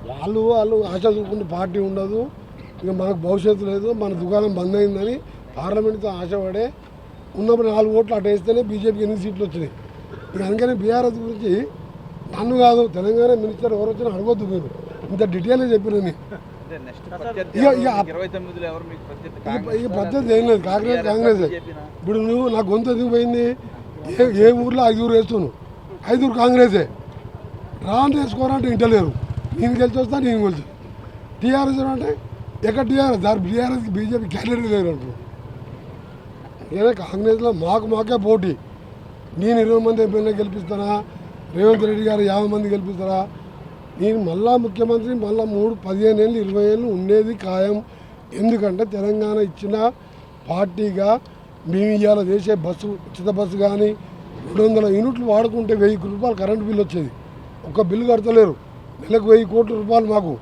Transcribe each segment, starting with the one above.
వాళ్ళు ఆశ చూపుకునే పార్టీ ఉండదు, ఇక మనకు భవిష్యత్తు లేదు, మన దుకాణం బంద్ అయిందని పార్లమెంట్తో ఆశపడే ఉన్నప్పుడు 4 ఓట్లు అటు వేస్తేనే బీజేపీకి 8 సీట్లు వచ్చినాయి. ఇక అందుకని బీఆర్ఎస్ గురించి నన్ను కాదు తెలంగాణ మినిస్టర్ ఎవరు వచ్చినా అడగొద్దు, మీరు ఇంత డీటెయిల్గా చెప్పిన ఇక పద్ధతి ఏం లేదు. కాంగ్రెస్ ఇప్పుడు నువ్వు నా గొంతు ఎందుకు పోయింది? ఏ ఊర్లో 5 ఊరు వేస్తున్నావు, 5 ఊరు కాంగ్రెసే. రాను వేసుకోవాలంటే ఇంటలేరు, నేను గెలిచి వస్తా, నేను గెలిచి. టీఆర్ఎస్ అంటే ఎక్కడ టీఆర్ఎస్ దాని బీఆర్ఎస్కి బీజేపీ క్యాండిడేట్ లేరు అంటారు. నేనే కాంగ్రెస్లో మాకే పోటీ. నేను 20 మంది ఎమ్మెల్యే గెలిపిస్తానా, రేవంత్ రెడ్డి గారు 50 మంది గెలిపిస్తారా? నేను మళ్ళా ముఖ్యమంత్రి మళ్ళీ 15 ఏళ్ళు 20 ఏళ్ళు ఉండేది ఖాయం. ఎందుకంటే తెలంగాణ ఇచ్చిన పార్టీగా మేము ఇవాళ చేసే బస్సు ఉచిత బస్సు కానీ 200 యూనిట్లు వాడుకుంటే 1000 రూపాయలు కరెంటు బిల్లు వచ్చేది. ఒక్క బిల్లు కడతలేరు. నెలకు 1000 కోట్ల రూపాయలు మాకు.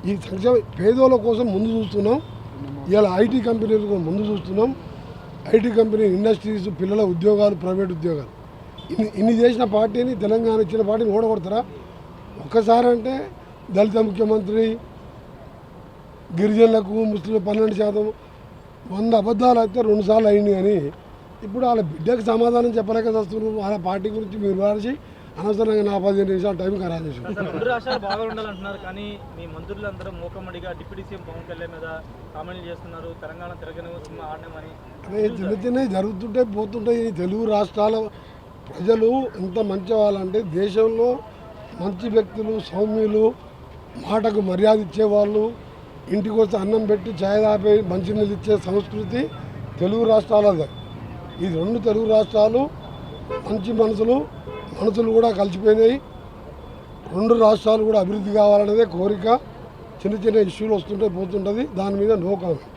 ఈ సంక్షేమ పేదోళ్ళ కోసం ముందు చూస్తున్నాం. ఇవాళ ఐటీ కంపెనీల కోసం ముందు చూస్తున్నాం. ఐటీ కంపెనీ ఇండస్ట్రీస్, పిల్లల ఉద్యోగాలు, ప్రైవేట్ ఉద్యోగాలు, ఇన్ని చేసిన పార్టీని, తెలంగాణ ఇచ్చిన పార్టీని ఓడగొడతారా? ఒక్కసారి అంటే దళిత ముఖ్యమంత్రి, గిరిజనులకు ముస్లింలు 12%, 100 అబద్ధాలు అయితే 2 సార్లు అయింది. కానీ ఇప్పుడు వాళ్ళ బిడ్డకు సమాధానం చెప్పలేక వస్తున్నారు. వాళ్ళ పార్టీ గురించి మీరు వాడిచి అనవసరంగా నా 15 నిమిషాలు టైం ఖరాబ్ చేశారు. 2 రాష్ట్రాలు బాగుండాలంటున్నారు, కానీ మీ మంత్రులందరూ మూకమ్మడిగా డిప్యూటీ సీఎం పవన్ కళ్యాణ్ మీద కామెంట్లు చేస్తున్నారు. తెలంగాణ తిరగని సినిమా ఆడమని. అదే చిన్న జరుగుతుంటే పోతుంటాయి. ఈ తెలుగు రాష్ట్రాల ప్రజలు ఎంత మంచి వాళ్ళంటే దేశంలో మంచి వ్యక్తులు, సౌమ్యులు, మాటకు మర్యాద ఇచ్చేవాళ్ళు, ఇంటికి వస్తే అన్నం పెట్టి ఛాయ్ తాపి మంచినీళ్ళు ఇచ్చే సంస్కృతి తెలుగు రాష్ట్రాలదే. ఈ 2 తెలుగు రాష్ట్రాలు మంచి మనసులు కూడా కలిసిపోయినాయి. 2 రాష్ట్రాలు కూడా అభివృద్ధి కావాలనేదే కోరిక. చిన్న ఇష్యూలు వస్తుంటే పోతుంటుంది, దాని మీద నో కామెంట్.